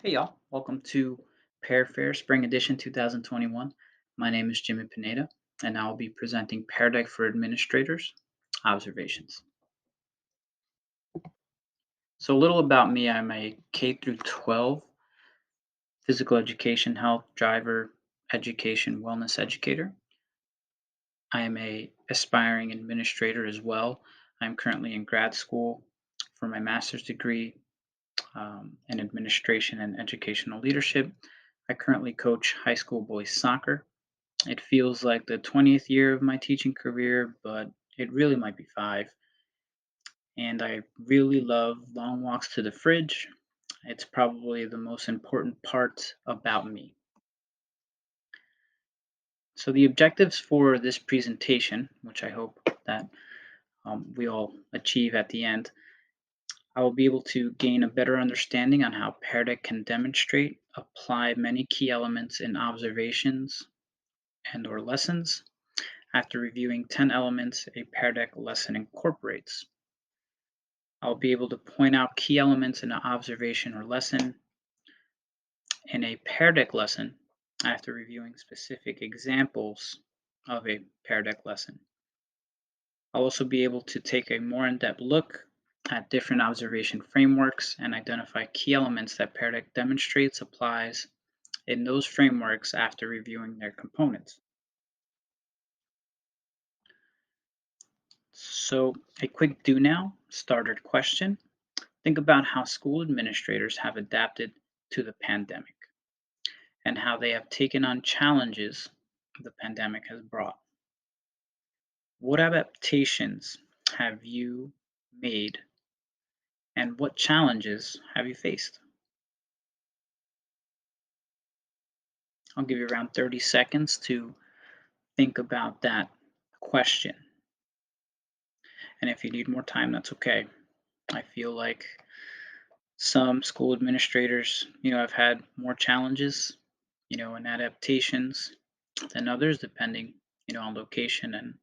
Hey y'all, welcome to Pear Fair Spring Edition 2021. My name is Jimmy Pineda, and I will be presenting Pear Deck for Administrators Observations. So, a little about me, I'm a K through 12 physical education, health, driver, education, wellness educator. I am a aspiring administrator as well. I'm currently in grad school for my master's degree in administration and educational leadership. I currently coach high school boys soccer. It feels like the 20th year of my teaching career, but it really might be five. And I really love long walks to the fridge. It's probably the most important part about me. So, the objectives for this presentation, which I hope that we all achieve at the end, I will be able to gain a better understanding on how Pear Deck can demonstrate, apply many key elements in observations and or lessons after reviewing 10 elements a Pear Deck lesson incorporates. I'll be able to point out key elements in an observation or lesson in a Pear Deck lesson after reviewing specific examples of a Pear Deck lesson. I'll also be able to take a more in-depth look at different observation frameworks and identify key elements that Pear Deck demonstrates applies in those frameworks after reviewing their components. So, a quick do now starter question. Think about how school administrators have adapted to the pandemic and how they have taken on challenges the pandemic has brought. What adaptations have you made and what challenges have you faced? I'll give you around 30 seconds to think about that question. And if you need more time, that's okay. I feel like some school administrators, have had more challenges, and adaptations than others, depending, on location and,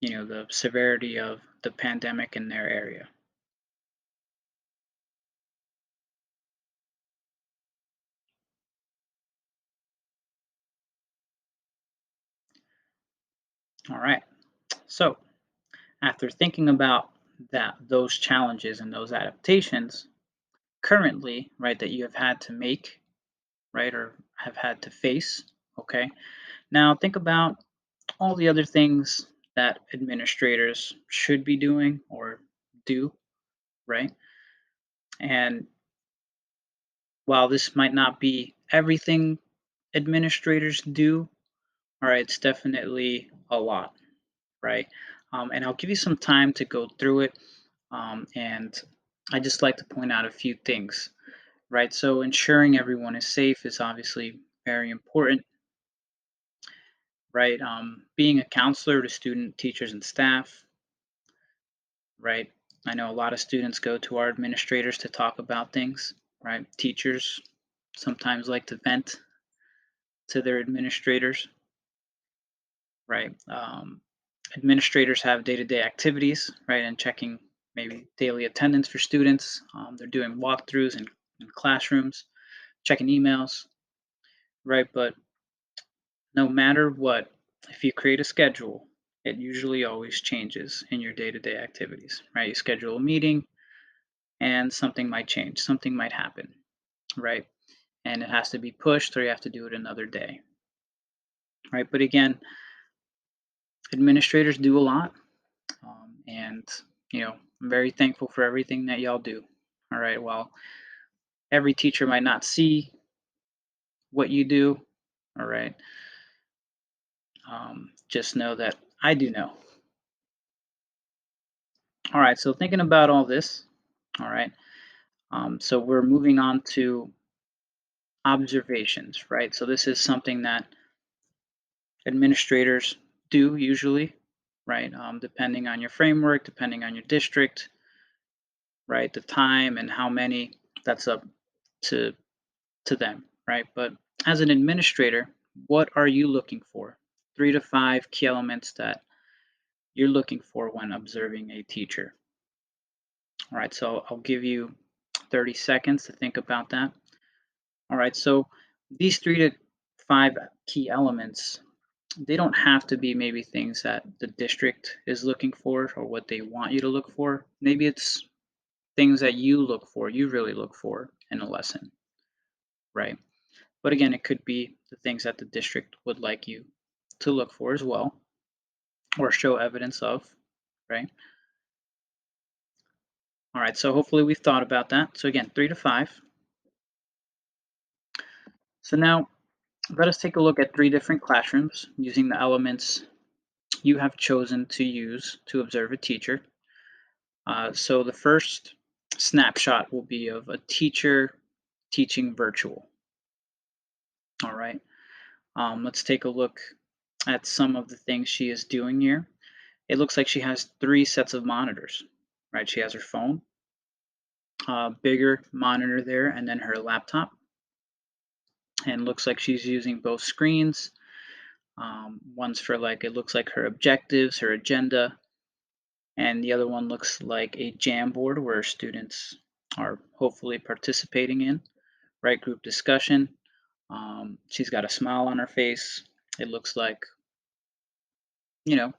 the severity of the pandemic in their area. All right. So after thinking about those challenges and those adaptations currently, right, that you have had to make, right, or have had to face, okay. Now think about all the other things that administrators should be doing or do, right? And while this might not be everything administrators do, all right, it's definitely a lot, right? And I'll give you some time to go through it. And I just like to point out a few things, right? So ensuring everyone is safe is obviously very important, right? Being a counselor to student teachers and staff, right? I know a lot of students go to our administrators to talk about things, right? Teachers sometimes like to vent to their administrators, right? Administrators have day-to-day activities, right? And checking maybe daily attendance for students. They're doing walkthroughs in classrooms, checking emails, right? But no matter what, if you create a schedule, it usually always changes in your day-to-day activities, right? You schedule a meeting and something might change, something might happen, right? And it has to be pushed or you have to do it another day, right? But again, administrators do a lot. And, I'm very thankful for everything that y'all do. All right. Well, every teacher might not see what you do. All right. Just know that I do know. All right. So, thinking about all this, all right. So, we're moving on to observations, right? So, this is something that administrators do usually, right? Depending on your framework, depending on your district, right? The time and how many, that's up to them, right? But as an administrator, what are you looking for? 3 to 5 key elements that you're looking for when observing a teacher. All right, so I'll give you 30 seconds to think about that. All right, so these 3 to 5 key elements, they don't have to be maybe things that the district is looking for or what they want you to look for. Maybe it's things that you look for, you really look for in a lesson, right? But again, it could be the things that the district would like you to look for as well or show evidence of, right? All right, so hopefully we've thought about that. So again, 3 to 5. So now let us take a look at 3 different classrooms using the elements you have chosen to use to observe a teacher. So the first snapshot will be of a teacher teaching virtual. All right, let's take a look at some of the things she is doing here. It looks like she has 3 sets of monitors, right? She has her phone, bigger monitor there, and then her laptop. And looks like she's using both screens. One's for like, it looks like her objectives, her agenda, and the other one looks like a Jamboard where students are hopefully participating in, right? Group discussion. She's got a smile on her face. It looks like,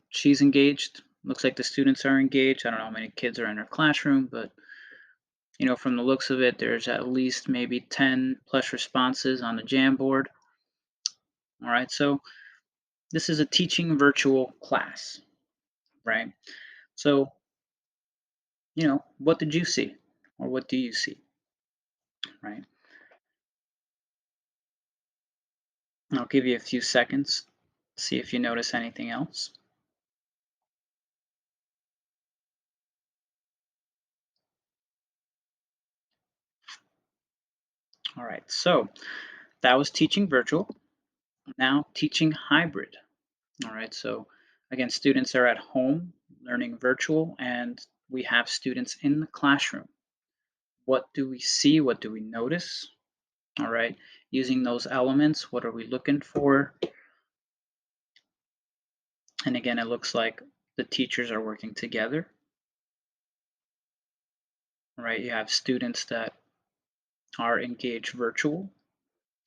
she's engaged. Looks like the students are engaged. I don't know how many kids are in her classroom, but from the looks of it, there's at least maybe 10 plus responses on the Jamboard. All right, so this is a teaching virtual class, right? So, what did you see? Or what do you see, right? I'll give you a few seconds, see if you notice anything else. All right, so that was teaching virtual. Now teaching hybrid. All right, so again, students are at home learning virtual, and we have students in the classroom. What do we see? What do we notice? All right, using those elements, what are we looking for? And again, it looks like the teachers are working together. All right, you have students that are engaged virtual.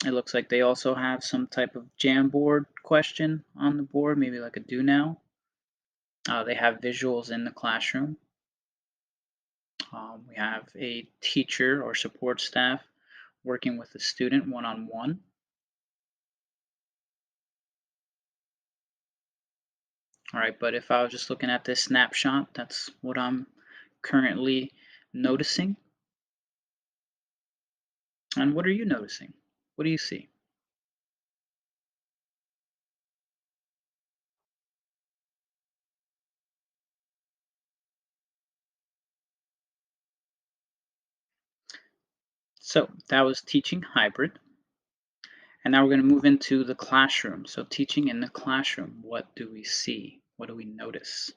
It looks like they also have some type of Jamboard question on the board, maybe like a do now. They have visuals in the classroom. We have a teacher or support staff working with the student one-on-one. All right, but if I was just looking at this snapshot, that's what I'm currently noticing. And what are you noticing? What do you see? So that was teaching hybrid. And now we're going to move into the classroom. So teaching in the classroom, what do we see? What do we notice?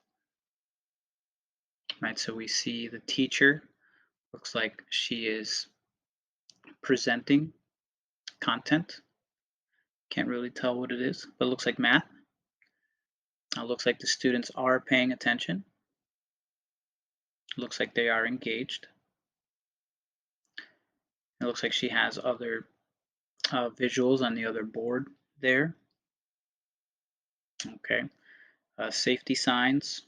Right, so we see the teacher, looks like she is presenting content. Can't really tell what it is, but it looks like math. Looks like the students are paying attention. Looks like they are engaged. It looks like she has other visuals on the other board there. Okay, safety signs.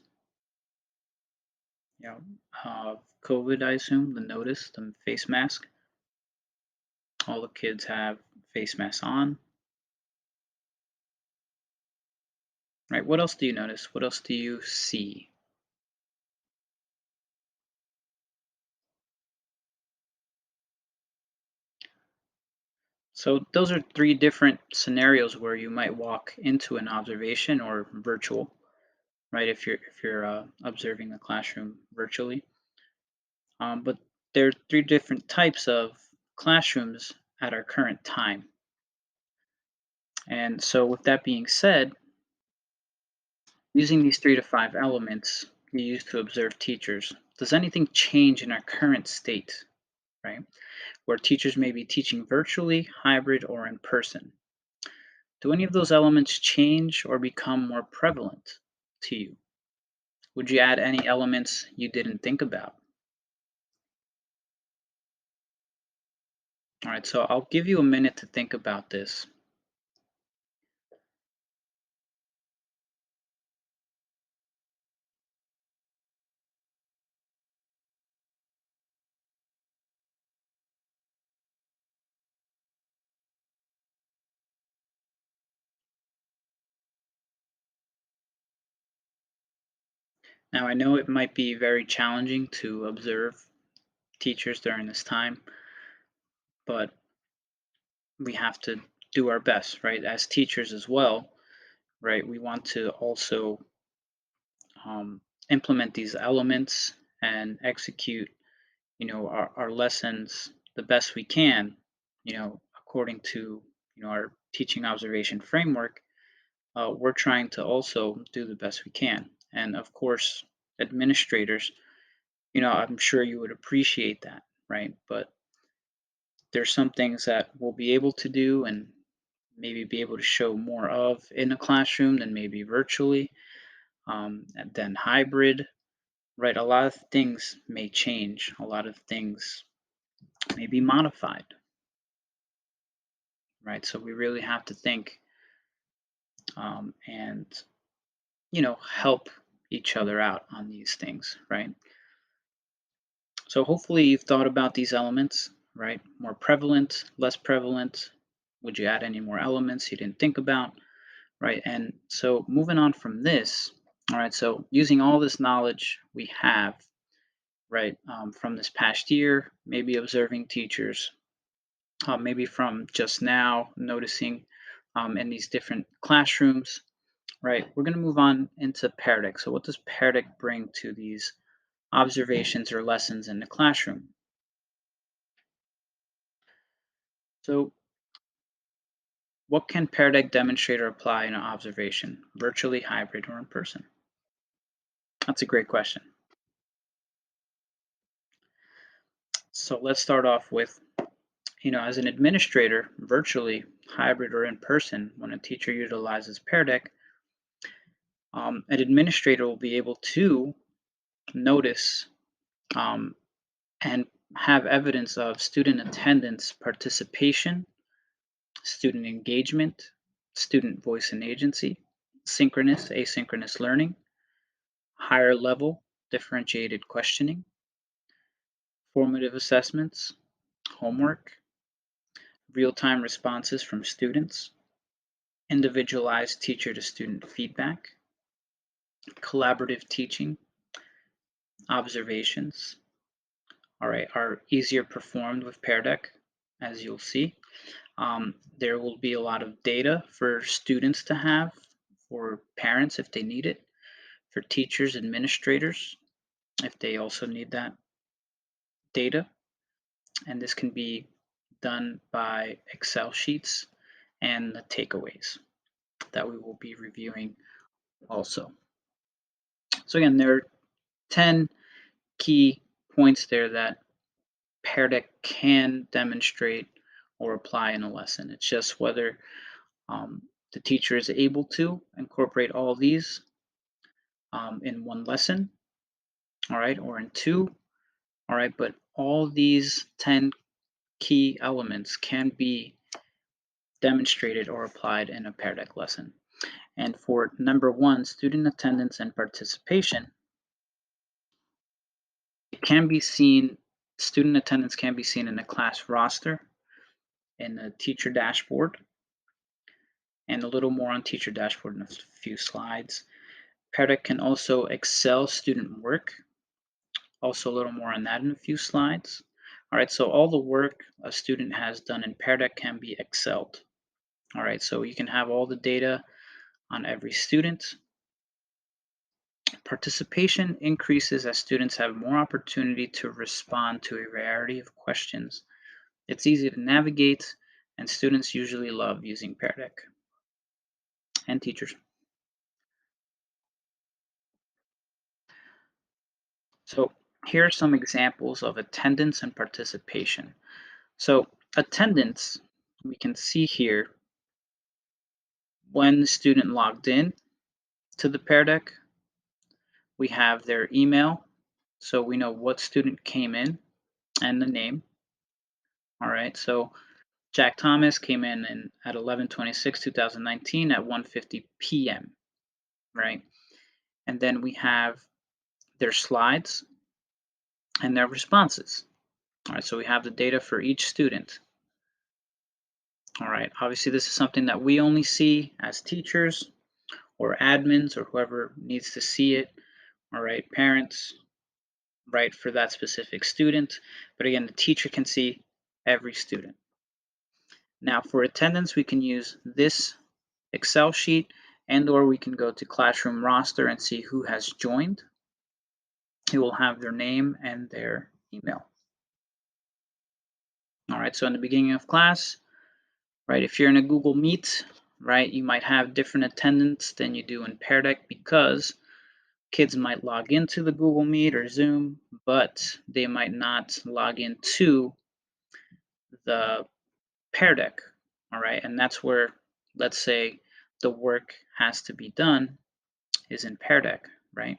COVID, I assume, the notice, the face mask. All the kids have face masks on. Right, what else do you notice? What else do you see? So those are 3 different scenarios where you might walk into an observation or virtual, right? If you're observing the classroom virtually, but there are 3 different types of classrooms at our current time. And so, with that being said, using these 3 to 5 elements you use to observe teachers, does anything change in our current state, right? Where teachers may be teaching virtually, hybrid, or in person. Do any of those elements change or become more prevalent to you? Would you add any elements you didn't think about? All right, so I'll give you a minute to think about this. Now, I know it might be very challenging to observe teachers during this time, but we have to do our best, right? As teachers as well, right? We want to also implement these elements and execute, our lessons the best we can, according to, our teaching observation framework. We're trying to also do the best we can. And of course, administrators, I'm sure you would appreciate that, right? But there's some things that we'll be able to do and maybe be able to show more of in a classroom than maybe virtually, and then hybrid, right? A lot of things may change, a lot of things may be modified, right? So we really have to think, and, help each other out on these things, right? So hopefully you've thought about these elements, right? More prevalent, less prevalent. Would you add any more elements you didn't think about, right? And so moving on from this, all right, so using all this knowledge we have, right, from this past year, maybe observing teachers, maybe from just now noticing in these different classrooms, right? We're going to move on into Pear Deck. So what does Pear Deck bring to these observations or lessons in the classroom? So what can Pear Deck demonstrate or apply in an observation, virtually, hybrid, or in person? That's a great question. So let's start off with, as an administrator, virtually, hybrid, or in person, when a teacher utilizes Pear Deck, an administrator will be able to notice, um, and have evidence of student attendance, participation, student engagement, student voice and agency, synchronous, asynchronous learning, higher level, differentiated questioning, formative assessments, homework, real-time responses from students, individualized teacher-to-student feedback, collaborative teaching, observations, all right, are easier performed with Pear Deck, as you'll see. There will be a lot of data for students to have, for parents if they need it, for teachers, administrators, if they also need that data. And this can be done by Excel sheets and the takeaways that we will be reviewing also. So again, there are 10 key points there that Pear Deck can demonstrate or apply in a lesson. It's just whether the teacher is able to incorporate all these in one lesson, all right, or in two, all right, but all these 10 key elements can be demonstrated or applied in a Pear Deck lesson. And for number one, student attendance and participation, it can be seen, student attendance can be seen in the class roster, in the teacher dashboard, and a little more on teacher dashboard in a few slides. Pear Deck can also excel student work, also a little more on that in a few slides. All right, so all the work a student has done in Pear Deck can be excelled. All right, so you can have all the data on every student. Participation increases as students have more opportunity to respond to a variety of questions. It's easy to navigate, and students usually love using Pear Deck, and teachers. So here are some examples of attendance and participation. So attendance, we can see here when the student logged in to the Pear Deck, we have their email, so we know what student came in and the name. All right, so Jack Thomas came in at 11/26/2019 at 1:50 p.m., right? And then we have their slides and their responses. All right, so we have the data for each student. All right, obviously this is something that we only see as teachers or admins or whoever needs to see it. All right, parents, right, for that specific student. But again, the teacher can see every student. Now for attendance, we can use this Excel sheet, and or we can go to classroom roster and see who has joined. It will have their name and their email. All right, so in the beginning of class, right, if you're in a Google Meet, right, you might have different attendance than you do in Pear Deck because kids might log into the Google Meet or Zoom, but they might not log into the Pear Deck. All right, and that's where, let's say, the work has to be done is in Pear Deck, right?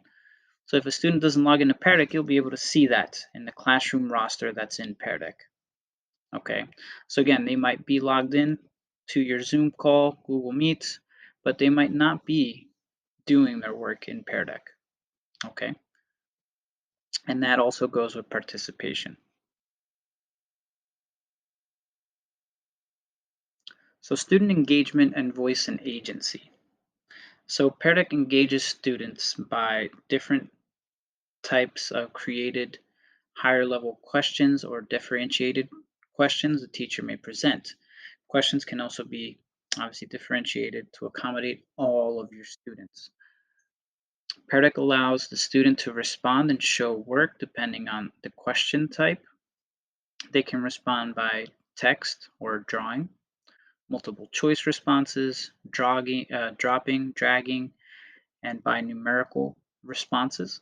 So if a student doesn't log into Pear Deck, you'll be able to see that in the classroom roster that's in Pear Deck. Okay, so again, they might be logged in to your Zoom call, Google Meet, but they might not be doing their work in Pear Deck. Okay, and that also goes with participation. So student engagement and voice and agency. So Pear Deck engages students by different types of created higher level questions or differentiated questions the teacher may present. Questions can also be obviously differentiated to accommodate all of your students. Pear Deck allows the student to respond and show work depending on the question type. They can respond by text or drawing, multiple choice responses, dropping, dragging, and by numerical responses.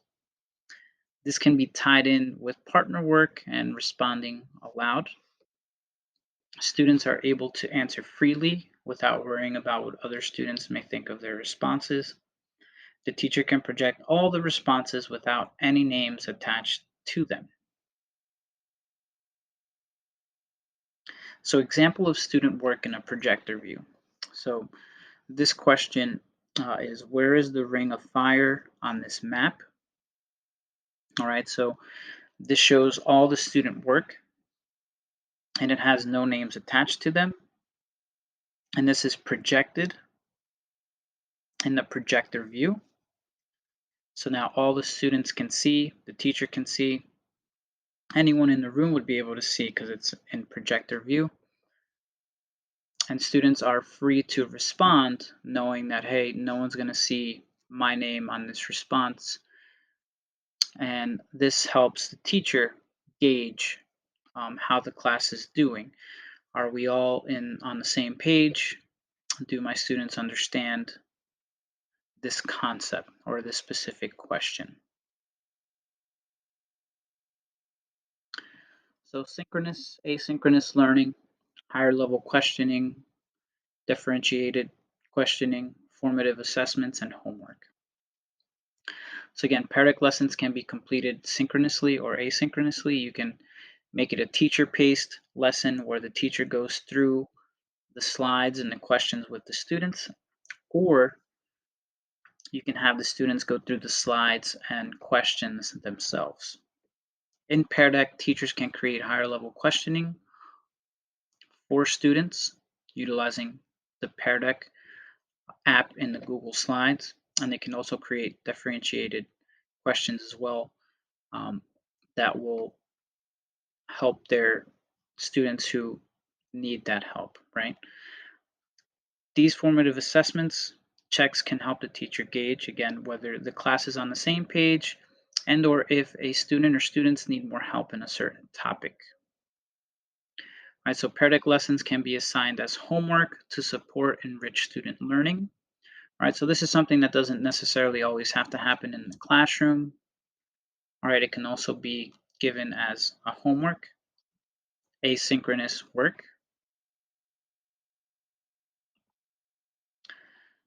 This can be tied in with partner work and responding aloud. Students are able to answer freely without worrying about what other students may think of their responses. The teacher can project all the responses without any names attached to them. So example of student work in a projector view. So this question is, where is the ring of fire on this map? All right, so this shows all the student work and it has no names attached to them. And this is projected in the projector view. So now all the students can see, the teacher can see, anyone in the room would be able to see because it's in projector view. And students are free to respond knowing that, hey, no one's going to see my name on this response. And this helps the teacher gauge how the class is doing. Are we all on the same page? Do my students understand this concept or this specific question? So synchronous, asynchronous learning, higher level questioning, differentiated questioning, formative assessments, and homework. So again, Pear Deck lessons can be completed synchronously or asynchronously. You can make it a teacher-paced lesson where the teacher goes through the slides and the questions with the students, or you can have the students go through the slides and questions themselves. In Pear Deck, teachers can create higher level questioning for students utilizing the Pear Deck app in the Google Slides, and they can also create differentiated questions as well that will help their students who need that help, right? These formative assessments checks can help the teacher gauge, again, whether the class is on the same page and or if a student or students need more help in a certain topic. Right, so Pear Deck lessons can be assigned as homework to support enriched student learning. Right, so this is something that doesn't necessarily always have to happen in the classroom. All right, it can also be given as a homework, asynchronous work.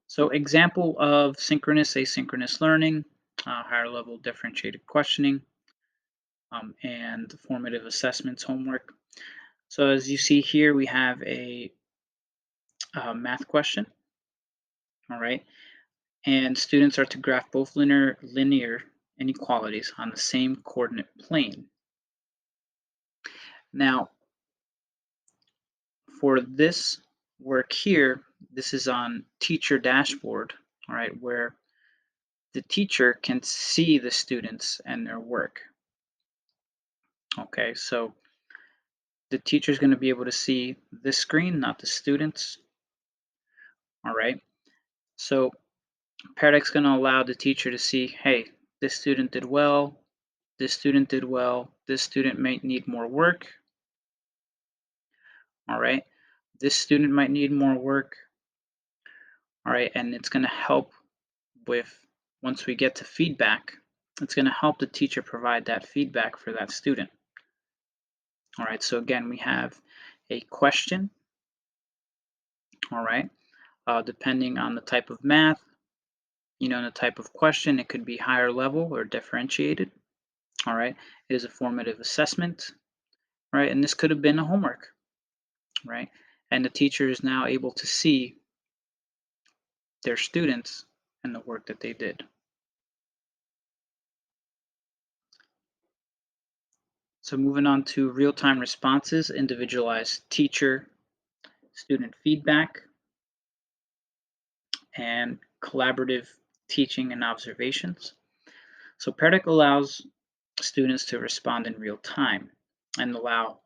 So example of synchronous, asynchronous learning, higher level differentiated questioning, and formative assessments homework. So as you see here, we have a math question, all right? And students are to graph both linear inequalities on the same coordinate plane. Now, for this work here, this is on teacher dashboard, all right, where the teacher can see the students and their work. Okay, so the teacher is going to be able to see this screen, not the students. All right, so Pear Deck's going to allow the teacher to see, hey, this student did well, this student did well, this student might need more work. All right, this student might need more work. All right, and it's going to help with, once we get to feedback, it's going to help the teacher provide that feedback for that student. All right, so again, we have a question, all right, depending on the type of math, the type of question, it could be higher level or differentiated, all right. It is a formative assessment, right, and this could have been a homework, right, and the teacher is now able to see their students and the work that they did. So moving on to real-time responses, individualized teacher student feedback, and collaborative teaching and observations. So Pear Deck allows students to respond in real time and allow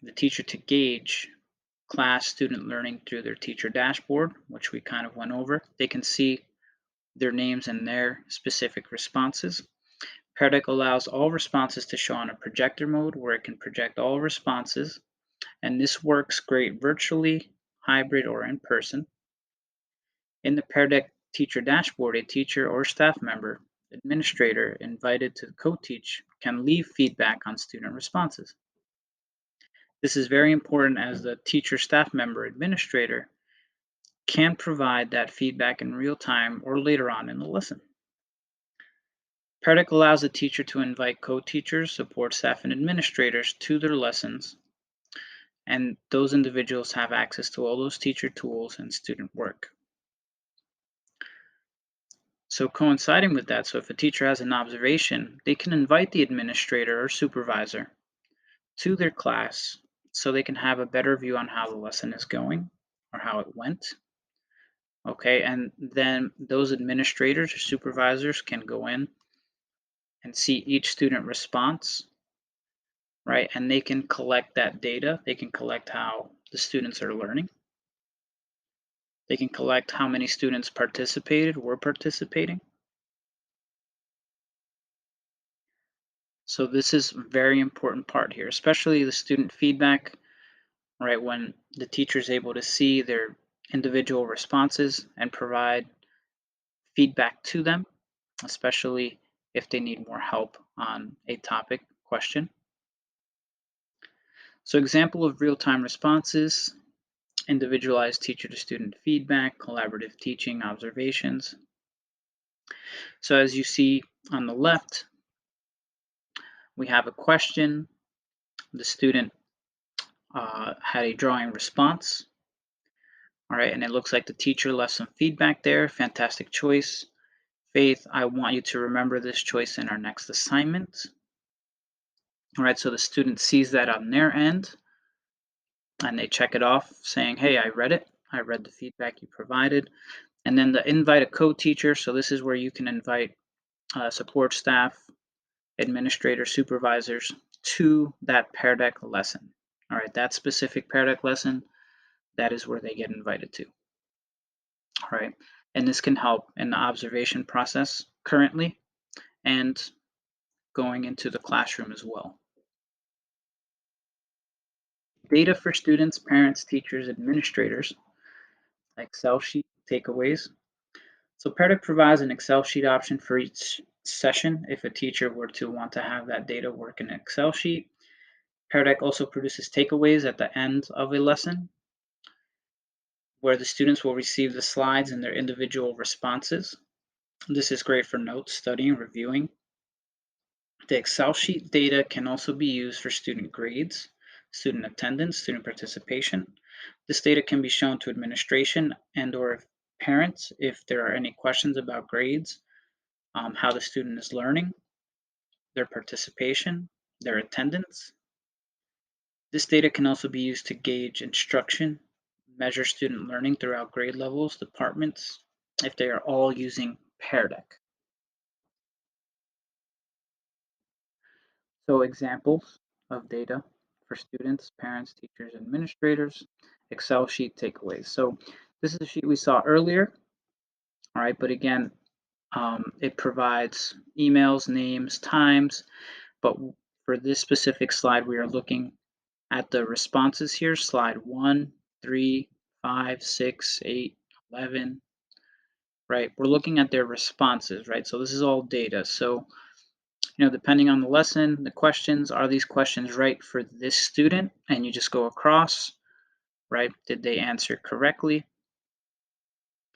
the teacher to gauge class student learning through their teacher dashboard, which we kind of went over. They can see their names and their specific responses. Pear Deck allows all responses to show on a projector mode where it can project all responses, and this works great virtually, hybrid, or in person. In the Pear Deck teacher dashboard, a teacher or staff member, administrator invited to co-teach can leave feedback on student responses. This is very important as the teacher, staff member, administrator can provide that feedback in real time or later on in the lesson. Pear Deck allows the teacher to invite co-teachers, support staff, and administrators to their lessons, and those individuals have access to all those teacher tools and student work. So coinciding with that, so if a teacher has an observation, they can invite the administrator or supervisor to their class so they can have a better view on how the lesson is going or how it went. Okay, and then those administrators or supervisors can go in and see each student response, right? And they can collect that data. They can collect how the students are learning. They can collect how many students were participating. So this is a very important part here, especially the student feedback, right? When the teacher is able to see their individual responses and provide feedback to them, especially if they need more help on a topic question. So example of real-time responses, individualized teacher to student feedback, collaborative teaching observations. So as you see on the left, we have a question. The student had a drawing response. All right, and it looks like the teacher left some feedback there. Fantastic choice. Faith, I want you to remember this choice in our next assignment. All right, so the student sees that on their end and they check it off saying, hey, I read it. I read the feedback you provided. And then the invite a co-teacher. So this is where you can invite support staff, administrators, supervisors to that Pear Deck lesson. All right, that specific Pear Deck lesson, that is where they get invited to. All right, and this can help in the observation process currently and going into the classroom as well. Data for students, parents, teachers, administrators, Excel sheet takeaways. So Pear Deck provides an Excel sheet option for each session if a teacher were to want to have that data work in an Excel sheet. Pear Deck also produces takeaways at the end of a lesson where the students will receive the slides and their individual responses. This is great for notes, studying, reviewing. The Excel sheet data can also be used for student grades. student attendance, student participation. This data can be shown to administration and or parents if there are any questions about grades, how the student is learning, their participation, their attendance. This data can also be used to gauge instruction, measure student learning throughout grade levels, departments, if they are all using Pear Deck. So examples of data for students, parents, teachers, administrators, Excel sheet takeaways. So this is a sheet we saw earlier, all right, but again, it provides emails, names, times, but for this specific slide, we are looking at the responses here, slide 1, 3, 5, 6, 8, 11, right? We're looking at their responses, right? So this is all data. So, depending on the lesson, the questions, are these questions right for this student? And you just go across, right? Did they answer correctly?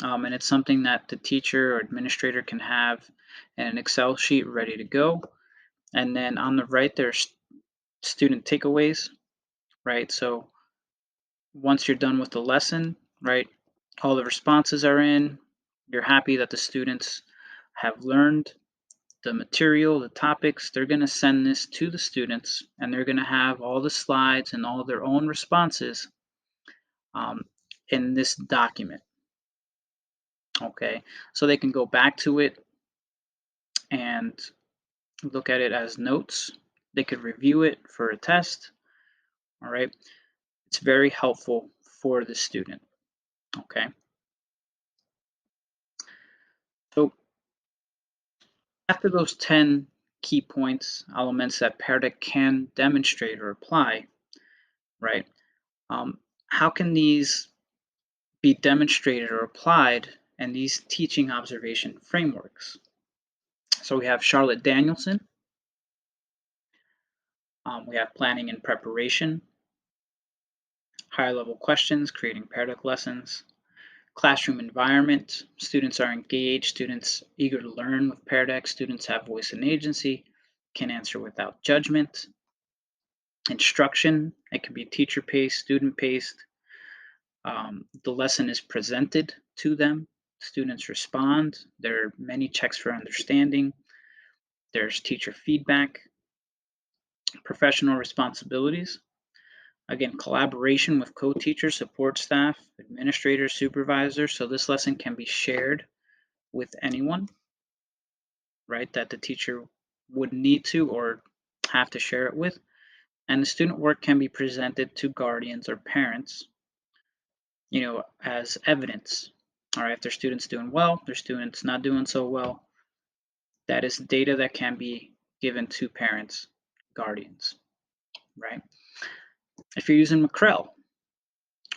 And it's something that the teacher or administrator can have in an Excel sheet ready to go. And then on the right, there's student takeaways, right? So once you're done with the lesson, right, all the responses are in, you're happy that the students have learned the material, the topics, they're going to send this to the students and they're going to have all the slides and all their own responses um, in this document. Okay, so they can go back to it and look at it as notes. They could review it for a test. All right, it's very helpful for the student. Okay, so after those 10 key points, elements that Pear Deck can demonstrate or apply, right? How can these be demonstrated or applied in these teaching observation frameworks? So we have Charlotte Danielson, we have planning and preparation, higher level questions, creating Pear Deck lessons, classroom environment, students are engaged, students eager to learn with Pear Deck, students have voice and agency, can answer without judgment, instruction, it can be teacher paced, student paced, the lesson is presented to them, students respond, there are many checks for understanding, there's teacher feedback, professional responsibilities. Again, collaboration with co-teachers, support staff, administrators, supervisors. So this lesson can be shared with anyone, right, that the teacher would need to or have to share it with. And the student work can be presented to guardians or parents, as evidence. All right, if their student's doing well, their student's not doing so well, that is data that can be given to parents, guardians, right? If you're using Macrel,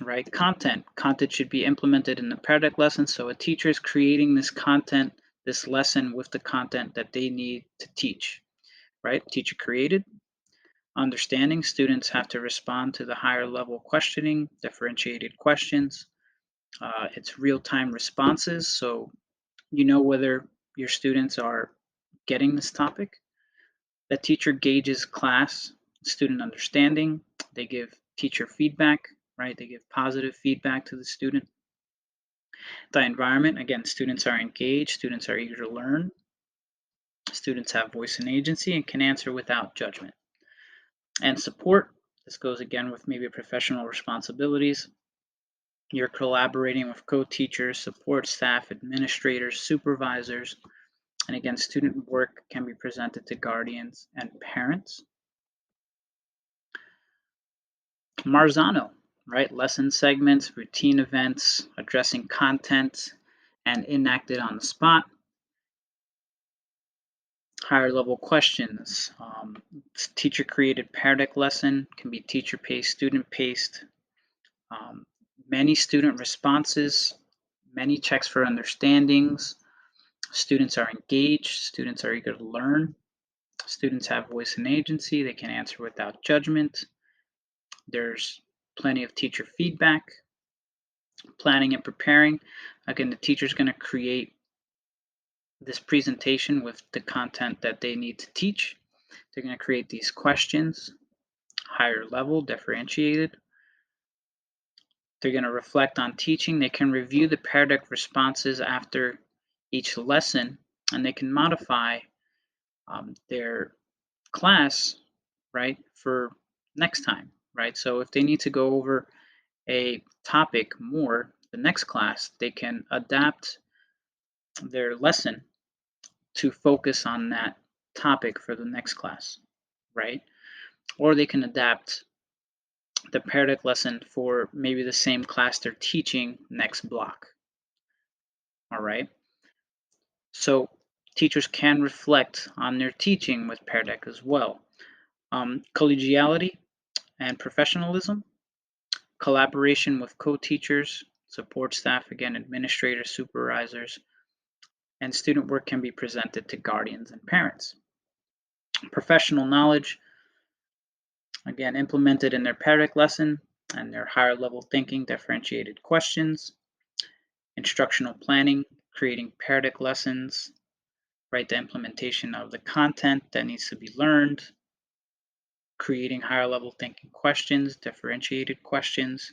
right, content should be implemented in the Pear Deck lesson. So a teacher is creating this content, this lesson with the content that they need to teach, right? Teacher created, understanding, students have to respond to the higher level questioning, differentiated questions. It's real-time responses, so you know whether your students are getting this topic. The teacher gauges class, student understanding. They give teacher feedback, right? They give positive feedback to the student. The environment, again, students are engaged, students are eager to learn. Students have voice and agency and can answer without judgment. And support, this goes again with maybe professional responsibilities. You're collaborating with co-teachers, support staff, administrators, supervisors, and again, student work can be presented to guardians and parents. Marzano, right? Lesson segments, routine events, addressing content, and enacted on the spot. Higher level questions. Teacher created Pear Deck lesson, can be teacher paced, student paced. Many student responses, many checks for understandings. Students are engaged, students are eager to learn. Students have voice and agency, they can answer without judgment. There's plenty of teacher feedback, planning and preparing. Again, the teacher's going to create this presentation with the content that they need to teach. They're going to create these questions. higher level, differentiated. They're going to reflect on teaching. They can review the Pear Deck responses after each lesson, and they can modify their class, right, for next time, right? So if they need to go over a topic more the next class, they can adapt their lesson to focus on that topic for the next class, right? Or they can adapt the Pear Deck lesson for maybe the same class they're teaching next block, all right? So teachers can reflect on their teaching with Pear Deck as well. Collegiality and professionalism, collaboration with co-teachers, support staff, again, administrators, supervisors, and student work can be presented to guardians and parents. Professional knowledge, again, implemented in their Pear Deck lesson and their higher level thinking, differentiated questions. Instructional planning, creating Pear Deck lessons, right, the implementation of the content that needs to be learned, creating higher level thinking questions, differentiated questions.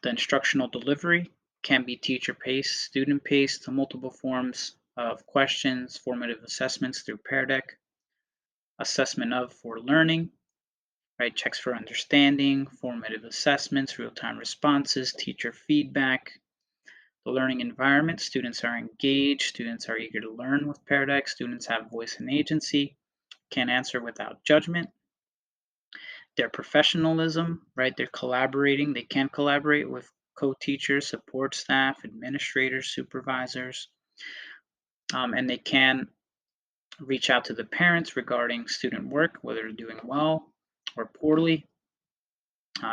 The instructional delivery can be teacher-paced, student-paced, multiple forms of questions, formative assessments through Pear Deck, assessment of for learning, right? Checks for understanding, formative assessments, real-time responses, teacher feedback. The learning environment, students are engaged, students are eager to learn with Pear Deck, students have voice and agency, can answer without judgment. Their professionalism, right? They're collaborating, they can collaborate with co-teachers, support staff, administrators, supervisors, and they can reach out to the parents regarding student work, whether they're doing well or poorly.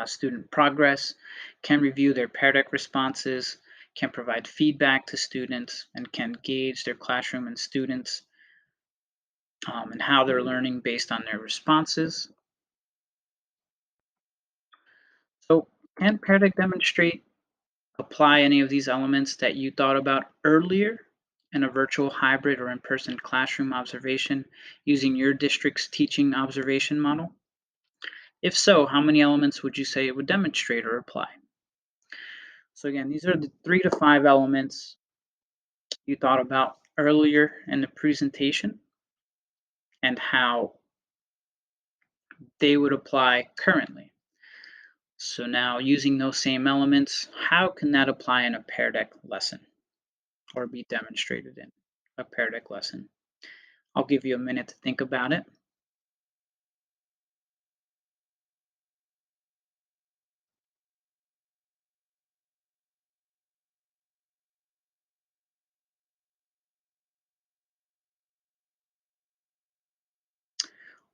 Student progress, can review their Pear Deck responses, can provide feedback to students, and can gauge their classroom and students and how they're learning based on their responses. So can Pear Deck demonstrate, apply any of these elements that you thought about earlier in a virtual, hybrid, or in-person classroom observation using your district's teaching observation model? If so, how many elements would you say it would demonstrate or apply? So again, these are the 3 to 5 elements you thought about earlier in the presentation and how they would apply currently. So now using those same elements, how can that apply in a Pear Deck lesson or be demonstrated in a Pear Deck lesson? I'll give you a minute to think about it.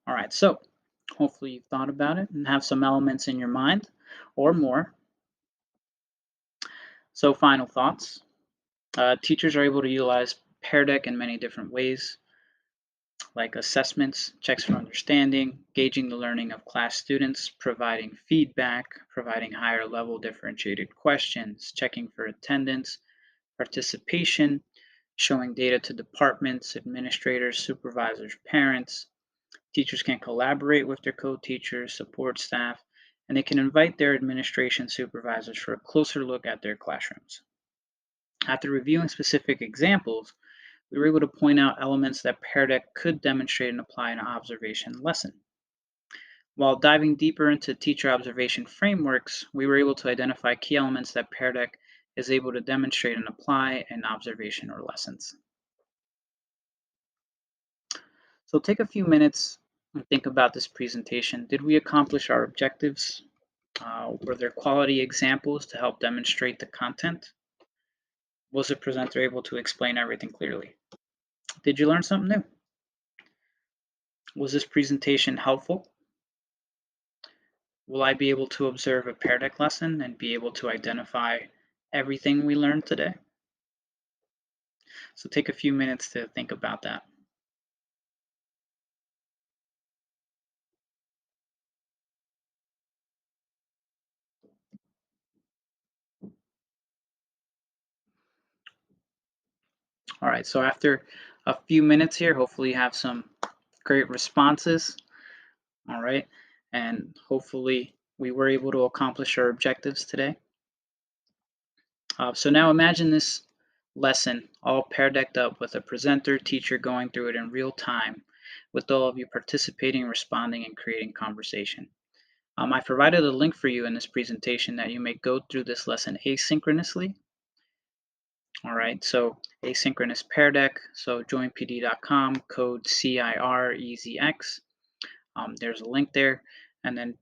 All right, so hopefully you've thought about it and have some elements in your mind or more. So final thoughts. Teachers are able to utilize Pear Deck in many different ways, like assessments, checks for understanding, gauging the learning of class students, providing feedback, providing higher level differentiated questions, checking for attendance, participation, showing data to departments, administrators, supervisors, parents. Teachers can collaborate with their co-teachers, support staff, and they can invite their administration supervisors for a closer look at their classrooms. After reviewing specific examples, we were able to point out elements that Pear Deck could demonstrate and apply in an observation lesson. While diving deeper into teacher observation frameworks, we were able to identify key elements that Pear Deck is able to demonstrate and apply in observation or lessons. So take a few minutes and think about this presentation. Did we accomplish our objectives? Were there quality examples to help demonstrate the content? Was the presenter able to explain everything clearly? Did you learn something new? Was this presentation helpful? Will I be able to observe a Pear Deck lesson and be able to identify everything we learned today? So take a few minutes to think about that. All right, so after a few minutes here, hopefully you have some great responses. All right, and hopefully we were able to accomplish our objectives today. So now imagine this lesson all paired decked up with a presenter, teacher going through it in real time, with all of you participating, responding, and creating conversation. I provided a link for you in this presentation that you may go through this lesson asynchronously. All right, so asynchronous Pear Deck. So joinpd.com, code CIREZX. There's a link there. And then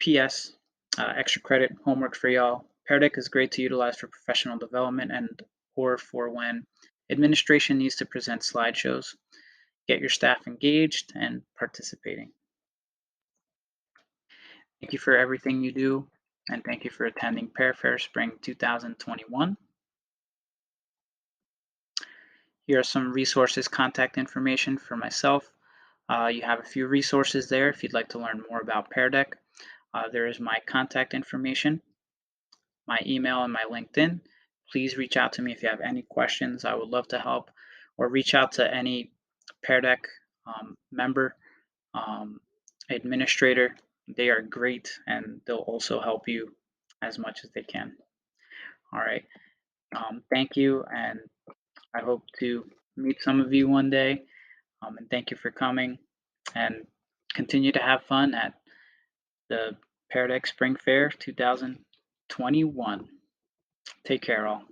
PS, extra credit homework for y'all. Pear Deck is great to utilize for professional development and or for when administration needs to present slideshows. Get your staff engaged and participating. Thank you for everything you do, and thank you for attending Pear Fair Spring 2021. Here are some resources, contact information for myself. You have a few resources there if you'd like to learn more about Pear Deck. There is my contact information, my email, and my LinkedIn. Please reach out to me if you have any questions. I would love to help, or reach out to any Pear Deck member, um, administrator. They are great and they'll also help you as much as they can. All right. Thank you, and I hope to meet some of you one day. And thank you for coming, and continue to have fun at the Pear Deck Spring Fair 2021. Take care, all.